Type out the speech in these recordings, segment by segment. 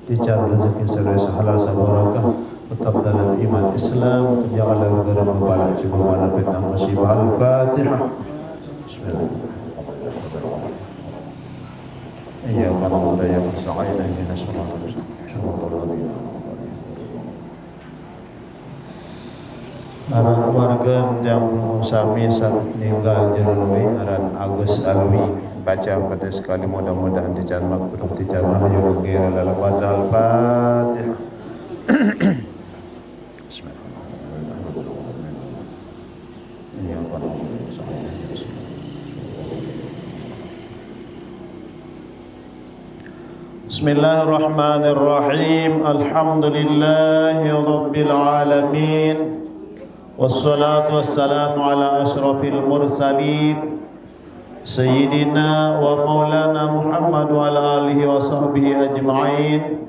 dicari rezeki serta halal sabarakah, tetap dalam iman Islam, janganlah bergerak membalas cuma fitnah musibah. Al-Fatihah. Bismillah. Iya kan udah yang sa'ina ini nasional arah warga yang sami meninggal jenui aran Agus Alwi baca pada sekali mudah-mudahan dijamak belum dijamak hayu kira dalam wazal Fatihah. Bismillahirrahmanirrahim. Alhamdulillahi rabbil alamin. Wassalatu wassalamu ala ashrafil mursalin Sayyidina wa maulana Muhammad wa ala alihi wa sahbihi ajma'in.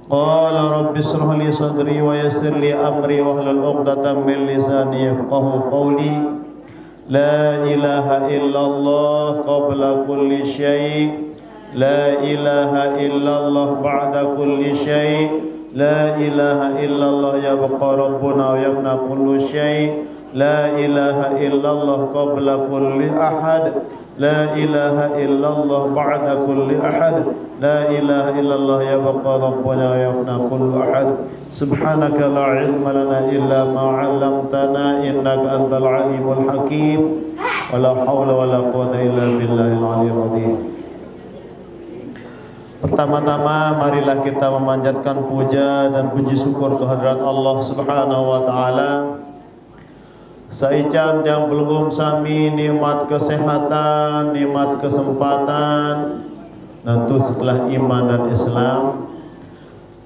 Qala rabbi shrah li sadri wa yassir li amri wa hlul 'uqdatam min lisani yafqahu qawli. La ilaha illallah qabla kulli syai', la ilaha illallah ba'da kulli syai', la ilaha illallah yabqa rabbuna wa yabna kullu syai', la ilaha illallah qabla kulli ahad, la ilaha illallah ba'da kulli ahad, la ilaha illallah yabqa rabbuna wa yabna kullu ahad. Subhanaka la ilma lana illa ma 'allamtana innaka antal alimul hakim. Wa la hawla wa la quwwata illa billahil aliyyil azim. Pertama-tama marilah kita memanjatkan puja dan puji syukur kehadirat Allah Subhanahu wa taala. Saican yang belum sami nikmat kesehatan, nikmat kesempatan, tentu setelah iman dan Islam,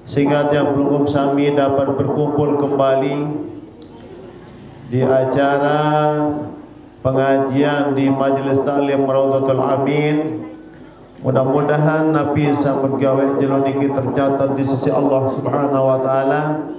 sehingga yang belum sami dapat berkumpul kembali di acara pengajian di Majelis Ta'lim Raudhatul Amin. Mudah-mudahan Nabi sambut gawe jelo niki tercatat di sisi Allah Subhanahu wa taala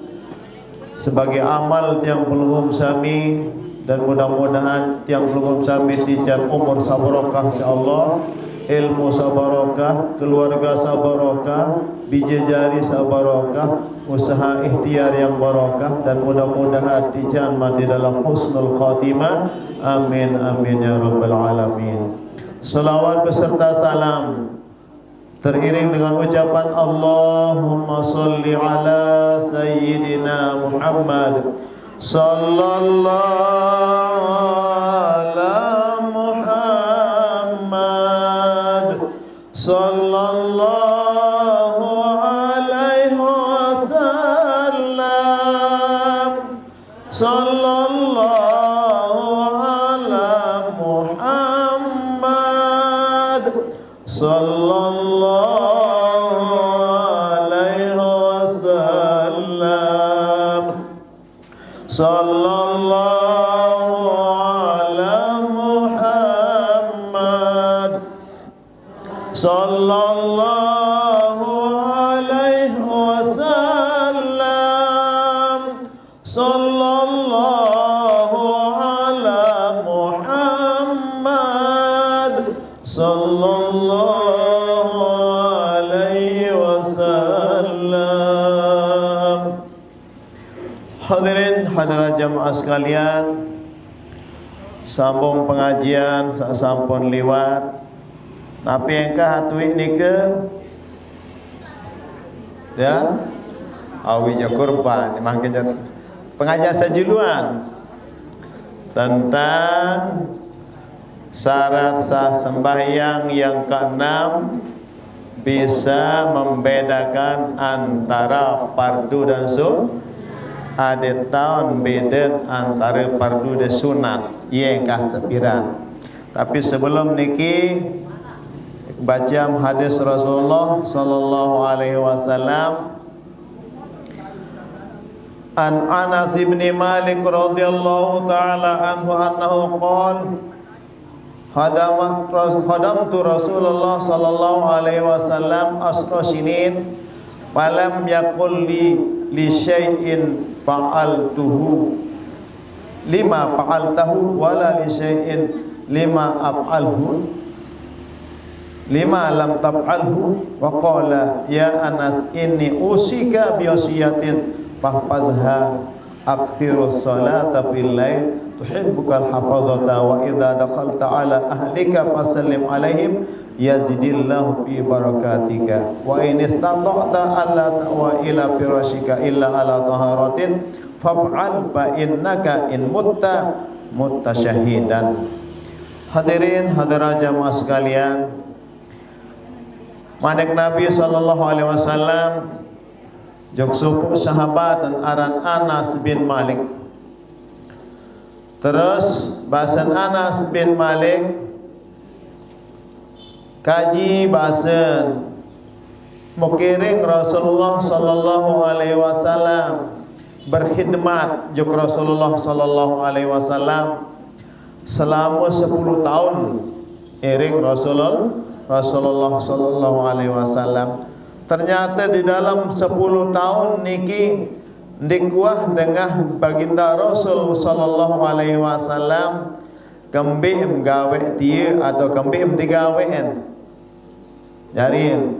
sebagai amal yang belum sami, dan mudah-mudahan yang belum sami dijan umur sabarokah insyaallah, ilmu sabarokah, keluarga sabarokah, biji jari sabarokah, usaha ikhtiar yang barokah, dan mudah-mudahan dijan mati dalam husnul khatimah. Amin amin ya rabbal alamin. Salawat beserta salam teriring dengan ucapan Allahumma salli ala Sayyidina Muhammad sallallahu ala Muhammad sallallahu alaihi wasallam sallallahu sallallahu alaihi wasallam sallallahu ala Muhammad sallallahu alaihi wasallam sallallahu ala Muhammad sallallahu alaihi wasallam. Hadirin hadirat jamaah sekalian, sambung pengajian sasampun liwat. Tapi engkah hatui nike ya awinya kurban makin pengajian sajuluan tentang syarat sah sembahyang yang keenam, bisa membedakan antara fardu dan sunat. Ada tahun beda antara fardu dan sunat yang kah sepiran. Tapi sebelum niki baca hadis Rasulullah sallallahu alaihi wasallam. An Anas bin Malik radhiyallahu taala anhu annahu qala khadamtu Rasulullah sallallahu alaihi wasallam asra sinin falam yaqul li syai'in fa'altuhu lima fa'altahu wala li syai'in lima af'alhu. lima lam tab'alhu wa qala ya Anas inni usika bi wasiyatin fahfazha akthirus salata fil lail tuhibbukal hafazata wa idza dakhalta ala ahlika fasallim alaihim yazidillahu fi barakatika wa in istata'ta alla ta'wa ila firashika illa ala taharatin faf'al fa innaka in mutta syahidan. Hadirin hadirat jamaah sekalian, manik Nabi sallallahu alaihi wasallam jok suku sahabat dan aran Anas bin Malik. Terus bahasan Anas bin Malik kaji bahasan mukiring Rasulullah sallallahu alaihi wasallam berkhidmat jok Rasulullah sallallahu alaihi wasallam selama 10 tahun iring Rasulullah sallallahu alaihi wasallam. Ternyata di dalam 10 tahun niki dikuah dengan baginda Rasul sallallahu alaihi wasallam kembim gawe dia atau kembim digawean. Jadi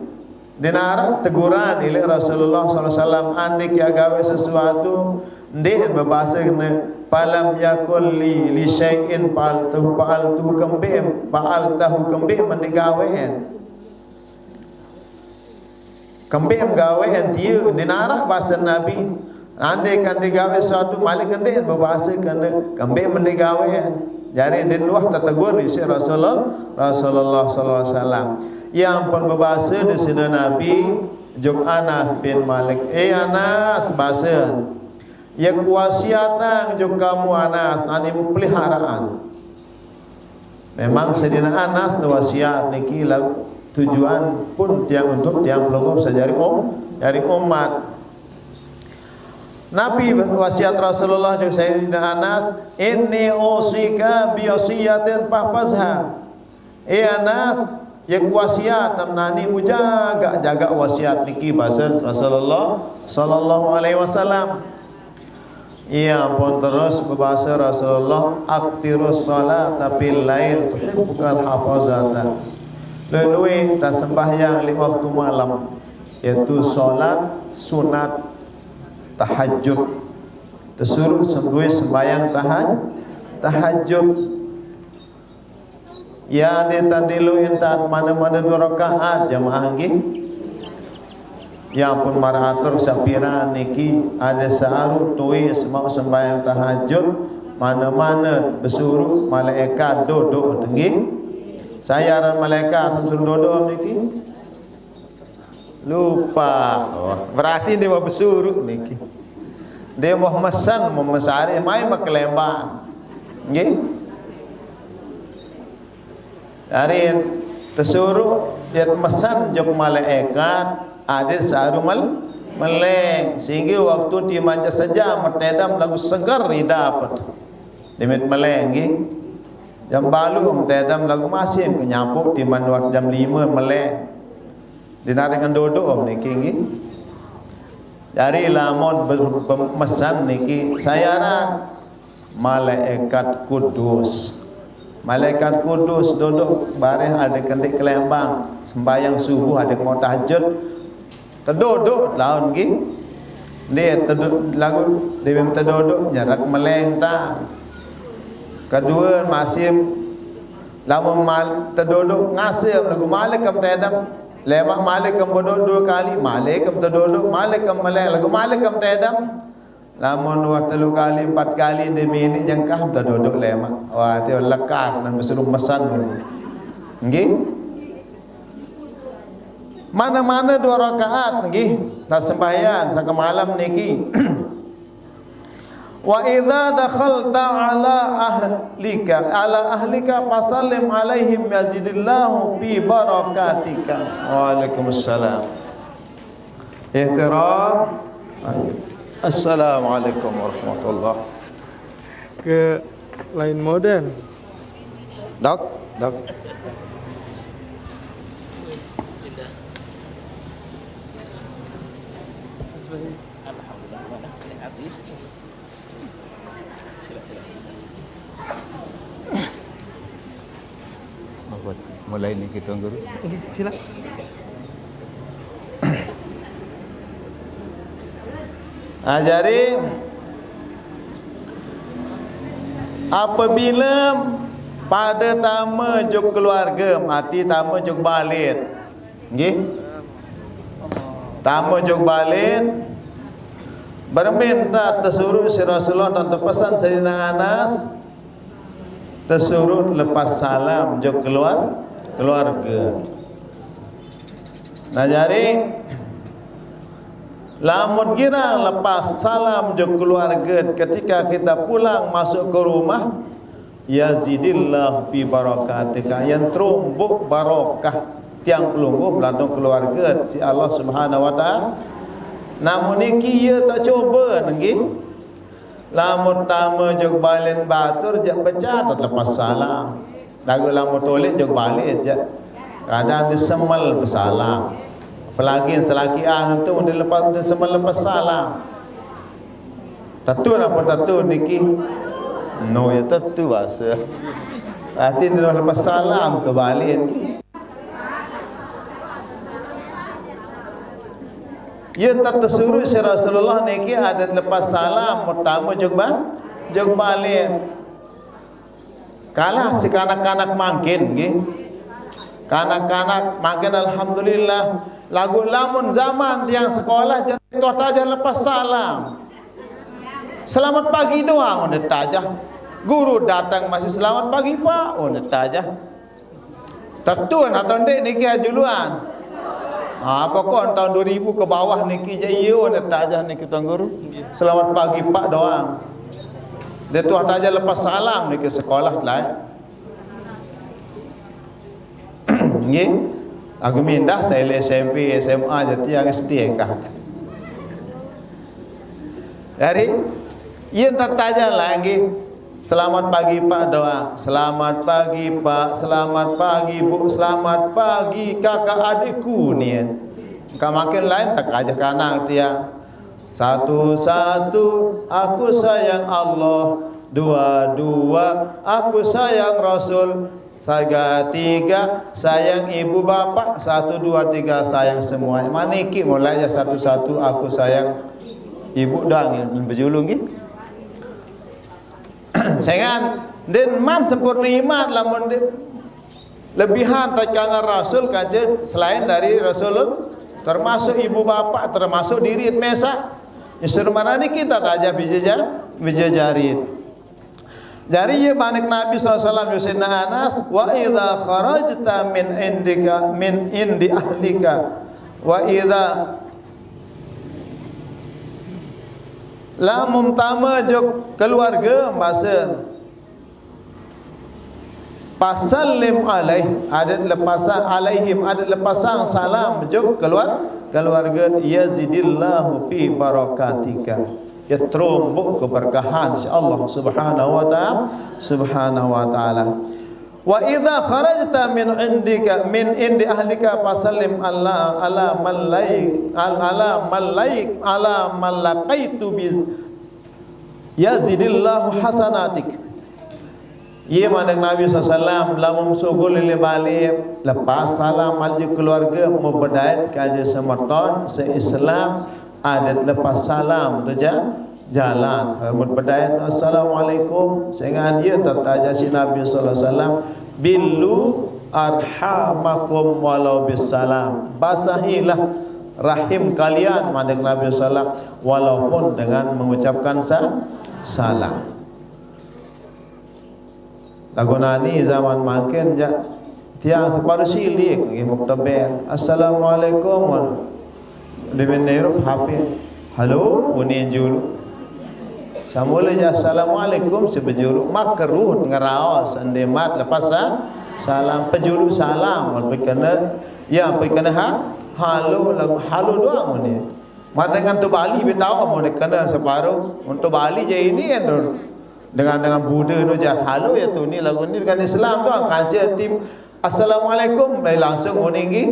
dinara teguran ilih Rasulullah sallallahu alaihi wasallam andik ya gawe sesuatu ndek berbahasa palam yakul li syai'in fa'altuhu kembim mendigawean. Kembim gawean dia dinara bahasa Nabi andai kan digawe sesuatu malik kendek berbahasa kena kembim mendigawean. Jadi dinuah tertegur isi Rasulullah sallallahu alaihi wasallam. Yang pun berbahasa di sini Nabi juk Anas bin Malik. Anas bahasa ya kuasiatan juk kamu Anas nani peliharaan. Memang sedina Anas wasiat niki lagu tujuan pun tiang untuk tiang pelunggup sejari dari umat. Nabi wasiat Rasulullah juk Sayyidina Anas, inni usika bi wasiyatin fahfazha. Anas ya wasiat nani jaga wasiat niki bahasa Rasulullah sallallahu alaihi wasallam. Ia pun terus berbahasa Rasulullah akthirus salata fil lail tuhibbukal hafazata. Leluih tak sembahyang di waktu malam, yaitu solat sunat tahajud. Tersuruh sembahyang tahajud. Ya ditadilu intan mana-mana 2 rakaat jamaah nggih. Ya pun marahatur sapira niki ada saharu tuis mau sembahyang tahajud mana-mana bersuruh malaikat duduk tinggi. Saya malaikat suruh duduk niki lupa. Berarti dia mau bersuruh niki. Dia mau mesan mau mesari mai makelembang. Nggih. Dari tersuruh dia mesan jok malaikat ada saharu meleng sehingga waktu di manja saja mertedam lagu segar dapat demit meleng nggih. Jam balu mertedam lagu masih nyampuk di manuat jam 5 meleng dinaringan duduk niki nggih. Dari lamun bermesan niki sayaran malaikat kudus. Malaikat kudus duduk bareng ada kendik kelembang sembahyang subuh ada mau tahajud terduduk laun nggih. Dia lagu dia terduduk jarak meleng tak. Kedua masih lamun terduduk ngasih lagu malik kam tedam lemak malik kam duduk 2 kali malik kam terduduk malik kam meleng lagu malik kam tedam. Lamun 3 kali 4 kali demi ini jangkah dah duduk lemak. Wah dia lekak dan bersuruh mesan. Nggih. Mana-mana 2 rakaat nggih tak sembahyang sak malam niki. Wa idza dakhalta ala ahlika fasallim alaihim yazidillahu fi barakatika. Waalaikumsalam. Ihtiram. Assalamualaikum warahmatullahi. Ke lain modern. Dok. Alhamdulillah sehat ya. Sila. Mulai ni kita guru. Okey, sila. Jadi apabila pada tama juk keluarga mati tama juk balik. Nggih. Tama juk balik berminta tersuruh si Rasulullah dan terpesan Sayyidina Anas tersuruh lepas salam juk keluarga. Nah jadi lamun kira lepas salam juk keluarga ketika kita pulang masuk ke rumah yazidillah fi barakatika yang terumbuk barakah tiang pelungguh belantung keluarga si Allah Subhanahu wa taala. Namun niki ia tak cuba nggih. Lamun tama juk balen batur jak pecah tak lepas salam. Dagu lamun toilet juk balik je. Kadang dia semal bersalam. Apalagi selakian tu dia lepas dia semal lepas salam. Tentu apa tentu niki? No ya tentu bahasa. Arti dia lepas salam ke balik. Ya tak tersuruh si Rasulullah niki ada lepas salam pertama jog balik. Kalah si kanak-kanak makin nggih. Kanak-kanak makin alhamdulillah lagu lamun zaman yang sekolah jatuh tajah lepas salam. Selamat pagi doang udah tajah. Guru datang masih selamat pagi Pak udah tajah. Tentuan atau ndek niki ajuluan. Pokok tahun 2000 ke bawah niki je iyo nak tajah niki tuan guru. Selamat pagi Pak doang. Dia tu tajah lepas salam niki sekolah lah. Nggih. Aku mindah saya SMP, SMA jadi yang SD kah. Jadi ia tak tajah lagi. Selamat pagi Pak doang. Selamat pagi Pak, selamat pagi Bu, selamat pagi kakak adikku ni. Kau makin lain tak aja kanang dia. Satu-satu aku sayang Allah, dua-dua aku sayang Rasul, tiga sayang ibu bapa, 1 2 3 sayang semuanya. Maniki mulai aja satu-satu aku sayang ibu doang yang berjulung gitu. Sengan den man sempurna iman lamun lebihan takangan Rasul kaje selain dari Rasul termasuk ibu bapa termasuk diri mesa nyusul mana ni kita aja bijajarit. Jadi ya banik Nabi SAW Yusina Anas wa idza kharajta min indi ahlika wa idza la mumtama jok keluarga masa pasallim alaih ada lepasan alaihim ada lepasan salam jok keluarga yazidillahu fi barakatika ya terumbuk keberkahan insyaallah subhanahu wa taala wa idza kharajta min indika min indi ahlika fasallim ala malaqaitu bi yazidillahu hasanatik. Ia mana Nabi SAW lamun sugul le balik lepas salam alji keluarga mubadait kaje semeton se-Islam adat lepas salam saja jalan mubadait assalamualaikum sehingga dia tertaja si Nabi SAW billu arhamakum walau bisalam basahilah rahim kalian mandek Nabi SAW walaupun dengan mengucapkan salam. Lagunani zaman makin tiang separuh silik nggih muktaber assalamualaikum demen neru hape halo uni julu samula ja assalamualaikum sebejulu makruh ngaraos andemat lepas salam pejulu salam berkena ya berkena halo lagu halo doang ni mat dengan tu Bali betau mau kena separuh untuk Bali je ini kan dengan Buddha tu je halo ya tu ni lagu ni dengan Islam tu kaca tim assalamualaikum baik langsung uni gi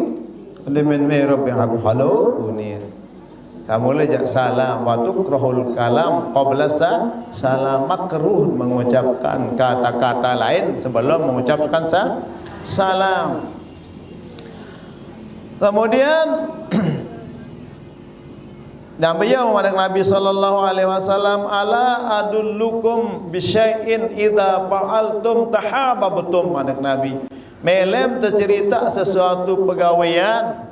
demen merop yang aku halo uni Samula jak salam wa tukrahul kalam qabla salam, makruh mengucapkan kata-kata lain sebelum mengucapkan salam. Kemudian dan beliau memanggil Nabi sallallahu alaihi wasallam, ala adullukum bisyai'in idza fa'altum tahabbtum. Mandak Nabi melem tercerita sesuatu pegawaian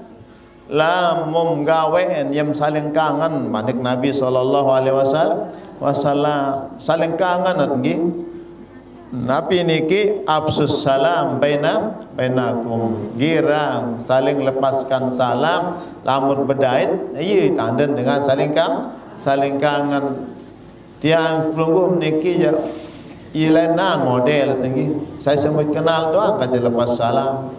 lamun gawean yang saling kangen. Mandak Nabi sallallahu alaihi wasallam saling kangen nggih. Nabi niki absus salam bainakum, girang saling lepaskan salam lamun bedait ieu tanda dengan saling kangen. Tiang pelungguh niki ya ilanan model tinggi. Saya semut kenal doang kaja lepas salam.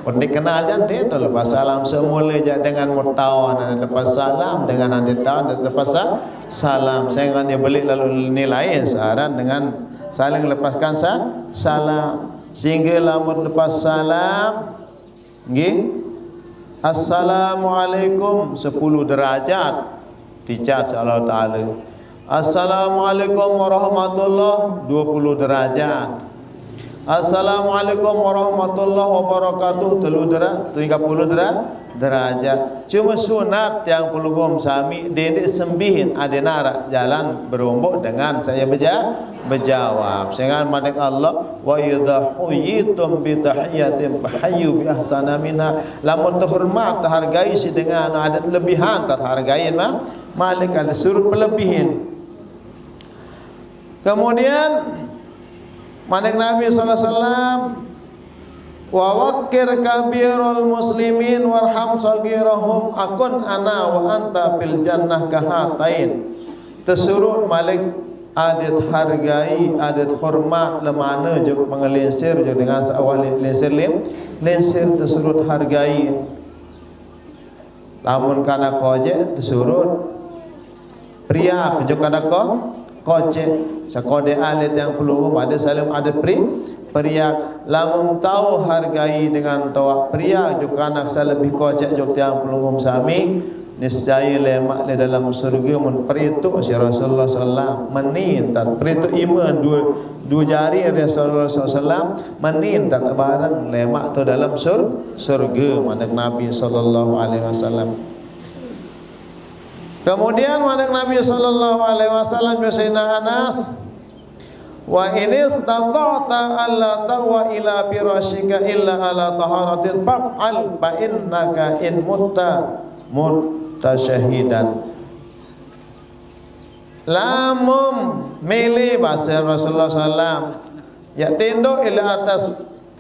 Pernah kenal jangan dia lepas salam semula je dengan mutawan dan lepas salam dengan nanti tahu dan lepas salam. Saya dengan dia beli lalu nilai saran dengan saling lepaskan salam, sehingga lamun lepas salam nggih assalamualaikum 10 derajat dicat Allah taala. Assalamualaikum warahmatullahi 20 derajat. Assalamualaikum warahmatullahi wabarakatuh 30 derajat. Cuma sunat yang pelugum sami dedek sembihin ada narak jalan berombok dengan saya berjawab. Sehingga manik Allah wa idza huyitum bi tahiyatin fahayyu bi ahsana minha. Lamun terhormat terhargai si dengan ada lebihan terhargai malik ada suruh pelebihin. Kemudian manik Nabi sallallahu alaihi wasallam wa wakir kabirul muslimin warham sagirahum akun ana wa anta fil jannah kahatain. Tersurut malik adat hargai adat hormat lemana jog mengelensir jog dengan seawal lensir tersurut hargai. Lamun kana koje tersurut pria jog kana koje sakode alit yang perlu ada salam ada pria lamun tahu hargai dengan tawa pria juga anak saya lebih kocak jok yang pelungum sami niscaya lemak di dalam surga mun peritu si Rasulullah sallallahu menintat peritu iman dua jari Rasulullah sallallahu menintat barang lemak tu dalam surga manak Nabi sallallahu alaihi wasallam. Kemudian manak Nabi sallallahu alaihi wasallam Sayyidina Anas wa in istata'ta alla tawa ila firashika illa ala taharatin fa'al fa innaka in mutasyahidan. Lamun milih bahasa Rasulullah sallam ya tendok ila atas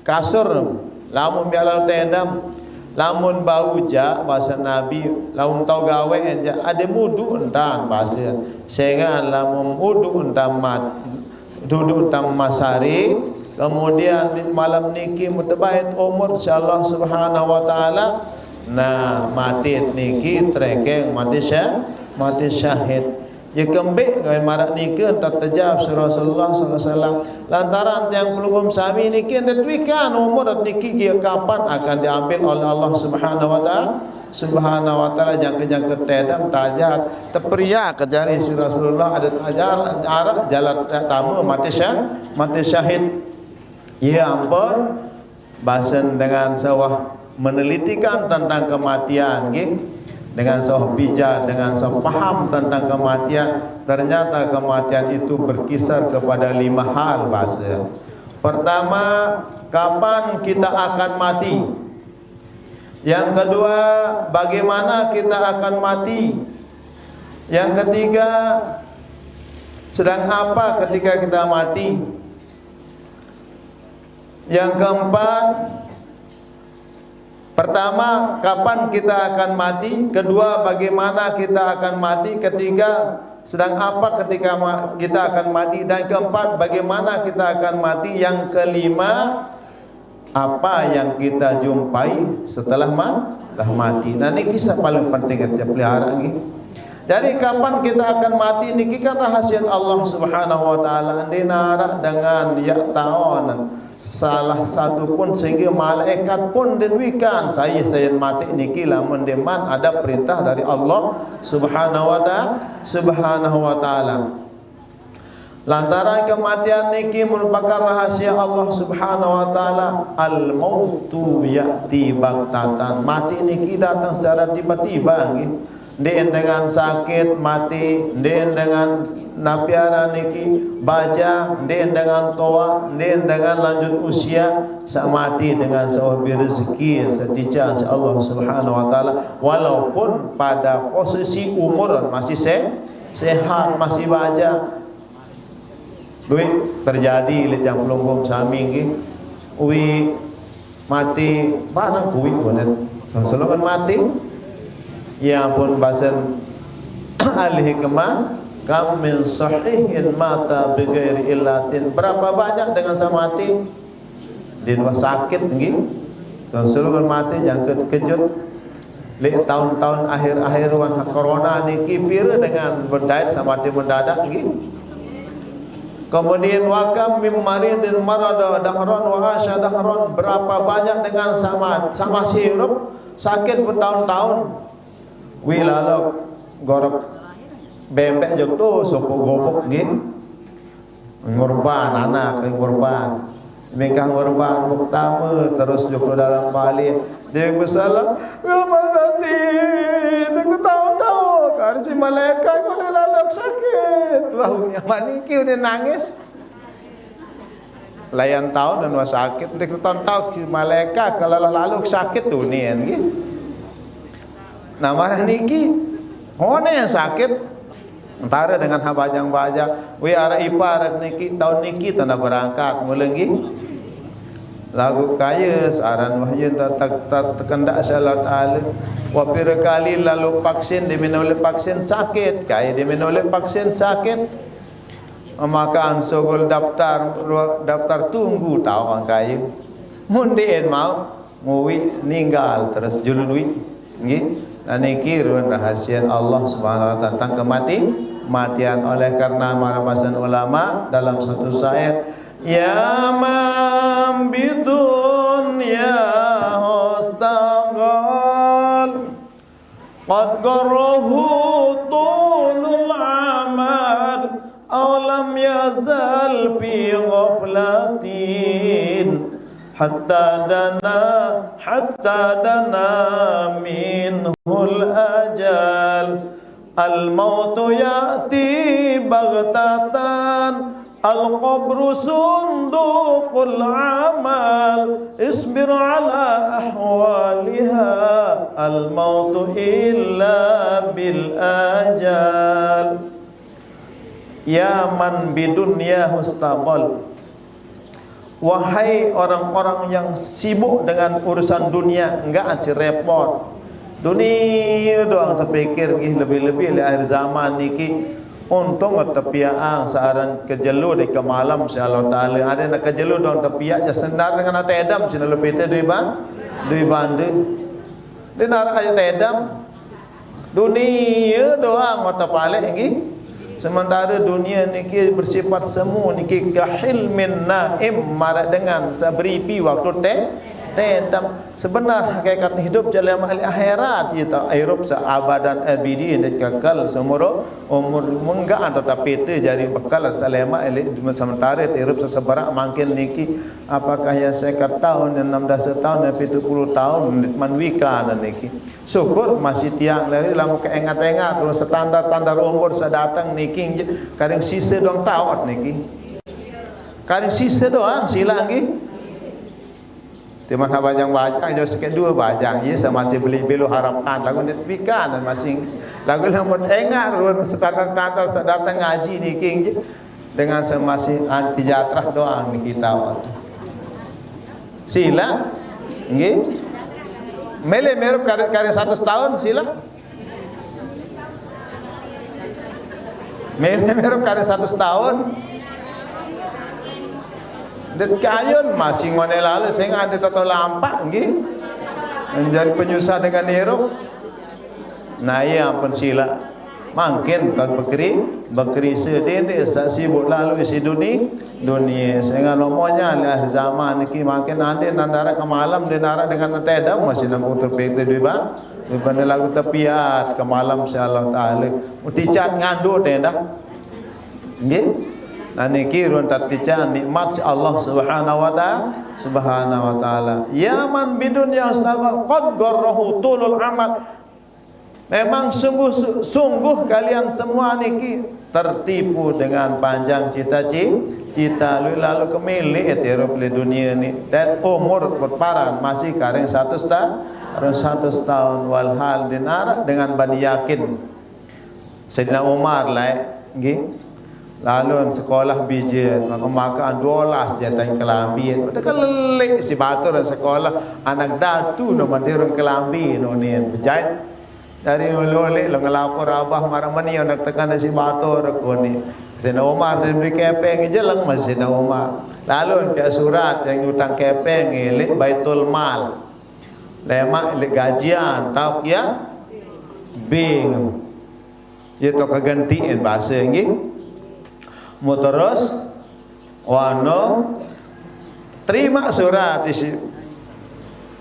kasur lamun biala tendam lamun bau ja bahasa Nabi lamun tau gawe ja ada mudu entan bahasa sehingga lamun mudu entan mat duduk tam masari kemudian malam niki mutabaid umur insyaallah subhanahu wa taala nah mati niki trekeng mati syahid ya kembik ngai marak niki tak terjawab Rasulullah sallallahu alaihi wasallam lantaran yang belum sami niki tetwikan umur niki kapan akan diambil oleh Allah subhanahu wa taala jangka tedam tajat tepriya kejari si Rasulullah ada ajaran arah jalan tamu mati syahid ya ampun basen dengan sawah menelitikan tentang kematian nggih dengan sawah bijak dengan sawah paham tentang kematian. Ternyata kematian itu berkisar kepada 5 hal bahasa. Pertama, kapan kita akan mati. Yang kedua, bagaimana kita akan mati. Yang ketiga, sedang apa ketika kita mati. Yang keempat, pertama, kapan kita akan mati. Kedua, bagaimana kita akan mati. Ketiga, sedang apa ketika kita akan mati. Dan keempat, bagaimana kita akan mati. Yang kelima, apa yang kita jumpai setelah mati. Nah ini kisah paling penting kita pelihara ini. Jadi kapan kita akan mati niki kan rahasia Allah Subhanahu wa taala dinara dengan ya taon salah satu pun sehingga malaikat pun denwikan saya mati niki lamun deman ada perintah dari Allah Subhanahu wa taala. Lantaran kematian niki merupakan rahasia Allah Subhanahu wa taala. Al-mautu ya'ti baghtatan. Mati niki datang secara tiba-tiba nggih. Ndek dengan sakit mati, ndek dengan napiara niki baja, ndek dengan tua, ndek dengan lanjut usia, sak mati dengan seorang rezeki setica Allah Subhanahu wa taala. Walaupun pada posisi umur masih sehat, masih baja. Duit terjadi lecang pelunggum sami nggih. Uwi mati barang kuwi bener. Selalu mati. Ya pun bahasan ahli hikmah, kam min sahihin mata bighairi illatin. Berapa banyak dengan saya mati di luar sakit nggih. Selalu mati jangan kejut. Lek tahun-tahun akhir-akhir wan corona niki pira dengan berdait sama mati mendadak nggih. Kemudian wakam mim maridin marada dahran wa asya dahran. Berapa banyak dengan sama sirup sakit bertahun-tahun. Wi lalu gorok bebek jok tu sopo gobok nggih. Ngorban anak ngorban. Mereka ngorban pertama terus jok dalam balik. Dia bersalah, "Ya mati, itu tahu-tahu kan si malaikat ko lalu sakit." Wah, yang mani ki udah nangis. Layan tahu dan was sakit, dia tahu si malaikat kalau lalu sakit tuh nih nggih. Nah marah niki hone yang sakit antara dengan habajang-bajang we arah ipar niki tahun niki tanda berangkat mulai lagu kaya saran wahyu terkendak salat alim wa kali lalu vaksin diminoleh vaksin sakit kaya diminoleh vaksin sakit maka ansogol daftar tunggu tahu orang kaya mundien mau nguwi ninggal terus julunwi nggih. Dan niki rahasia Allah Subhanahu wa taala tentang kematian. Oleh karena marabasan ulama dalam satu ayat, ya man bidunya hostaqal qad garahu tulul amal aw lam yazal fi ghaflatin hatta dana minhul ajal. Al-mautu ya'ti baghtatan al-qabru sunduqul amal isbir ala ahwaliha al-mautu illa bil ajal. Ya man bidunya hustaqal. Wahai orang-orang yang sibuk dengan urusan dunia, enggak ansi repot. Dunia doang terpikir lebih-lebih di akhir zaman niki. Untung tepiang searan kejelu di kemalam insyaallah taala. Ada nak kejelu doang tepiak je sendar dengan ate edam sina lepete dui bande. Denar ayat edam. Dunia doang mata palik nggih. Sementara dunia niki bersifat semu niki kahil min naim marak dengan saberipi waktu tedam. Sebenar hakikat hidup dalam ahli akhirat kita hidup seabadan abidi dan kekal seumur umur menggak tetapi itu jadi bekal selama sementara hidup sesebarak makin niki apakah ya 50 tahun dan 16 tahun dan 70 tahun manwika niki syukur masih tiang lagi lamu keengat-engat standar umur sedatang niki kadang sisa dong tawat niki kadang sisa doang sila nggih. Teman bajang-bajang jo sikit dua bajang ye masih beli belu harapan lagu net pikan dan masing lagu lamut engat ruan standar-standar sedatang ngaji niki dengan semasih anti jatrah doang ni kita waktu. Sila nggih. Mele merup kare 100 tahun sila. Mele merup kare 100 tahun. Det kayun masing mana lalu sehingga ada tato lampak nggih menjadi penyusah dengan hirup. Nah iya pun sila Mungkin kan bekri sedih sibuk lalu isi dunia sehingga nomornya lah zaman ini makin nanti nandara ke malam dinara dengan teda masih nak putar pekte dua bang lagu tepiat ke malam insyaallah taala uticat ngadu tenda nggih nah niki ruan tatican nikmat si Allah subhanahu wa taala ya man bidunya astagfir qad garrahu tulul amal. Memang sungguh kalian semua niki tertipu dengan panjang cita-cita lalu kemilih etirup di dunia ni dan umur berparan masih kareng 1 tahun walhal dinara dengan bani yakin Sayyidina Umar lah nggih lalu sekolah bijit maka makan 12 jatah kelambi betul lelik si batur sekolah anak datu no mandirun kelambi no ni berjaya dari oleh lo ngelapor abah marah mani yang nak tekan si batur ko ni Sayyidina Umar dan beri kepeng jelang masih Sayyidina Umar lalu dia surat yang utang kepeng ilik Baitul Mal lemak ilik gajian tau ya bing itu kegantiin bahasa nggih mu terus wano terima surat isi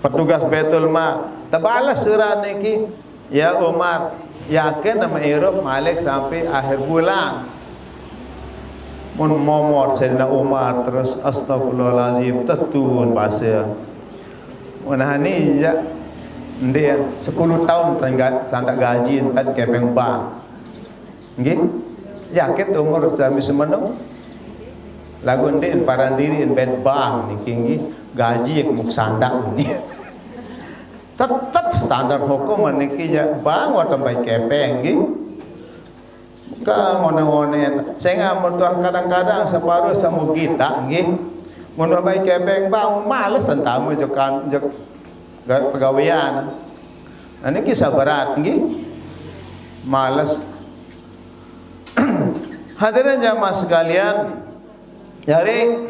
petugas Baitul Mal terbalas surat niki ya Umar yakin nama Eropa Malik sampai akhir bulan mun momor Sayyidina Umar terus astagfirullahalazim tetun bahasa menahani ya dia 10 tahun sandak gaji kan kepeng bank nggih yakin umur sampai semenung lagu ndin parandiri bed bank niki nggih gaji muk sandak ni tetap standar hukum meniki ya bang atau baik kepeng nggih ka ngone-ngone sehingga mentua kadang-kadang separuh sama kita nggih mun baik kepeng bang males entamu jokan jok pegawean niki sabarat nggih males hadirin jamaah sekalian jadi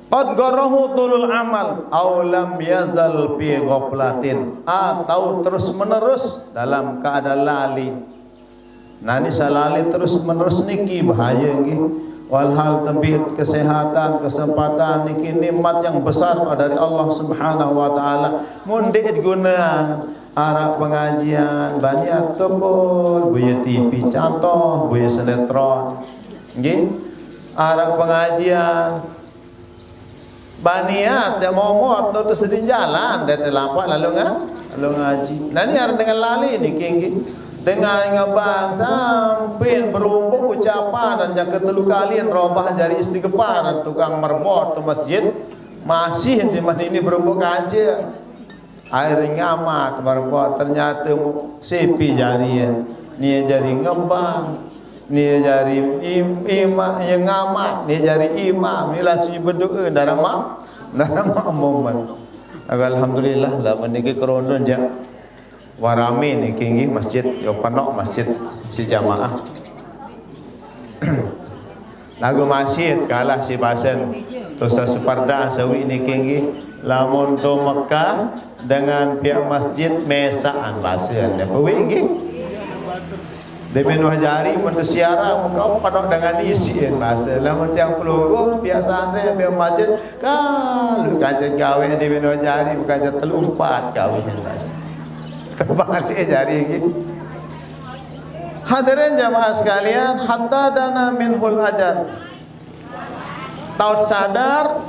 qad garahu tulul amal aw lam yazal fi ghaflatin atau terus menerus dalam keadaan lali nani salali terus menerus niki bahaya nggih walhal tabit kesehatan kesempatan niki nikmat yang besar dari Allah Subhanahu wa taala mun diguna arah pengajian banyak toko buya TV contoh buya sinetron nggih arah pengajian baniat dia momot tu sedih jalan dia terlambat lalu ngaji. Nah ni ada dengan lali ni kengki dengan ngabang sampai berumpuk ucapan dan yang ketelu kalian robah dari istighfar tukang merbot tu masjid masih di mana ini berumpuk aja air ngamat merbot ternyata sepi jarian ni jari ngabang ni jari imam yang ngamat ni jari imam ni lah sunyi berdoa darama momen alhamdulillah lah meniki kerondon je warami ni kinggi masjid yo panok masjid si jamaah lagu masjid kalah si basen tosa suparda sawi ni kinggi lamun to Mekah dengan pihak masjid mesaan basen ya kuwi Demi Nuh Jari menesiara kau padok dengan isi bahasa lamun tiang peluru biasa andre biar masjid kalau kajian gawe Demi Nuh Jari bukan telumpat gawe bahasa kembali jari gitu. Hadirin jamaah sekalian hatta dana minhul ajal taut sadar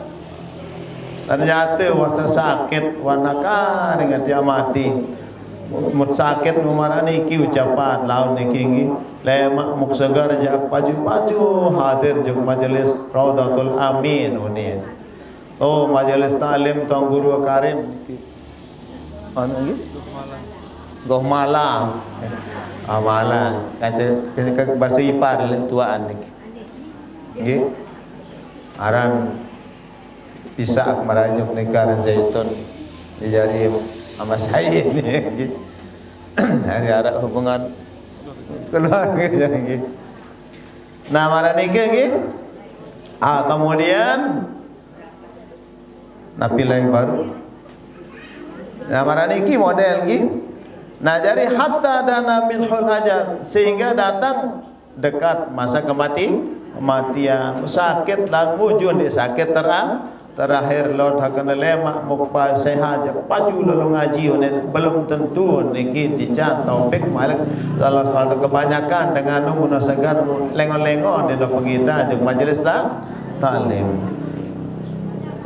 ternyata wasa sakit wanaka dengan dia mati mut sakit numarani ki ucapan laun niki lemak muk segar jak paju-paju hadir jeng majelis Raudatul Amin ini oh majelis taklim tuan guru karim ana nggih goh malang amalan kaca bahasa ipar tuaan niki nggih aran bisa merajuk negara zaitun dijadi sama saya ni hari arah hubungan keluarga gitu. Nah mana nikah gitu? Kemudian napi lain baru. Nah mana nikah model gitu? Nah, jadi hatta dana minhul ajal, sehingga datang dekat masa kematian. Sakit dan mujun di sakit terakhir lo takkan lemak mukpa sehat paju lalu ngaji belum tentu niki dican taufik malik kalau kebanyakan dengan umur segar lengo-lengo di pengita jeung majelis taklim.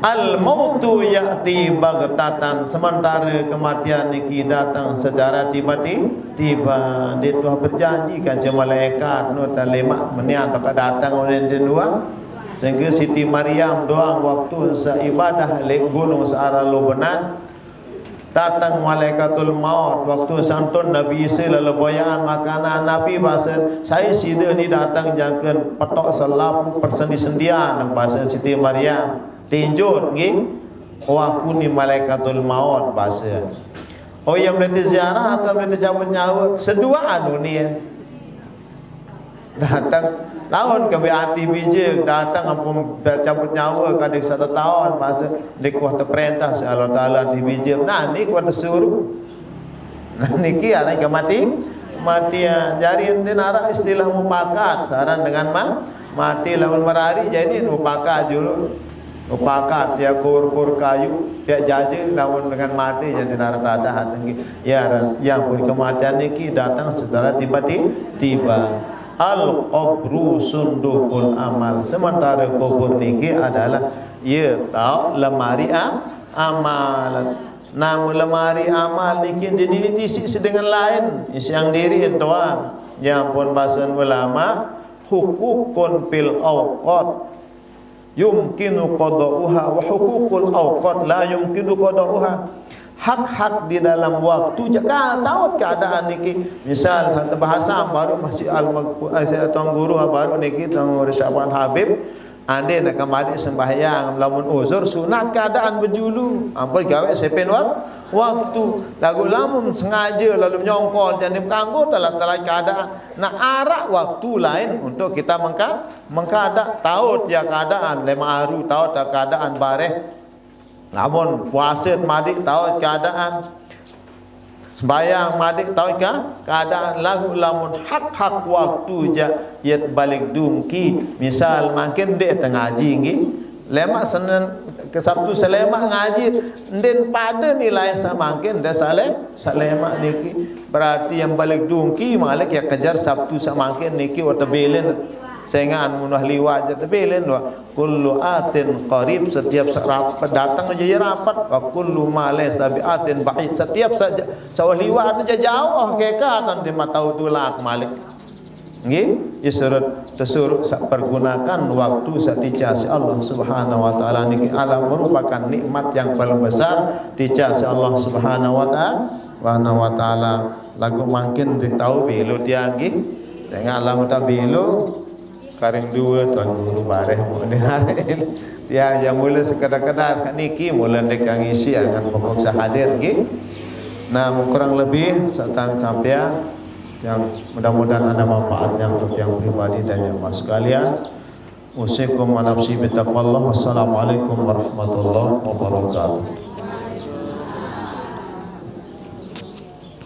Al mautu ya'ti baghtatan, sementara kematian niki datang secara tiba-tiba. Dia telah berjanji kan malaikat nu talima menian bakal datang oleh dua. Sehingga Siti Maryam doang waktu seibadah lek gunung searah Lebanon, datang malaikatul maut waktu santun Nabi Isa lalu boyaan makanan Nabi bahasa saya sida ni datang jangkeun petok selap persendi-sendian nang bahasa Siti Maryam tinjut nggih waku ni malaikatul maut bahasa. Oh yang berarti ziarah atau berarti cabut nyawa sedua anu ni datang tahun ke hati biji datang ampun cabut nyawa kadang 1 tahun masa di kuat perintah si Allah Ta'ala di biji nah ni kuat suruh nah niki ada kematian jadi ini nara istilah mupakat saran dengan mati lawan merari jadi mupakat dulu mupakat dia kur kayu dia jaji lawan dengan mati jadi nara tadahan ya yang kematian niki datang secara tiba-tiba. Al-qabru sundukul amal, sementara kubur niki adalah ya tahu lemari amal. Namun lemari amal niki diisi dengan lain isi yang diri doang. Yang pun bahasa ulama hukukun fil awqat yumkinu qada'uha wa hukukul awqat la yumkinu qada'uha. Hak-hak di dalam waktu jika tahu keadaan niki misal satu bahasa baru masih tuan guru baru niki tuan Syaban Habib ande nak kembali sembahyang lamun uzur sunat keadaan berjulu apa gawe sepen waktu lagu lamun sengaja lalu nyongkol dan kanggo telah keadaan nak arak waktu lain untuk kita mengkadak tahu dia keadaan lema aru tahu keadaan bareh. Namun puasa madik tahu keadaan sembahyang madik tahu keadaan lagu lamun hak-hak waktu yat balik dumki misal makin dia tengah ngaji nggih lemak Senin ke Sabtu selemak ngaji den pada nilai samakin dah salemak niki berarti yang balik dumki malik ya kejar Sabtu samakin niki wata belen sengan munah liwat je tebelen wa kullu atin qarib setiap rapat datang aja rapat wa kullu ma laysa bi atin ba'id setiap saja sawah liwat aja jauh kekatan di matau tulak malik nggih isurut tesurut pergunakan waktu saticasi Allah Subhanahu wa taala niki alam merupakan nikmat yang paling besar dicasi Allah Subhanahu wa taala lagu makin ditahu belu dia nggih dengan alam ta belu karing dua tuan guru bareh dia yang mula sekadar-kadar kat niki mula dekat ngisi dengan pokok sahadir nggih. Nah kurang lebih sampai yang mudah-mudahan ada manfaatnya untuk yang pribadi dan yang mas sekalian. Usikum wa nafsi bi taqwallah. Wassalamualaikum warahmatullahi wabarakatuh.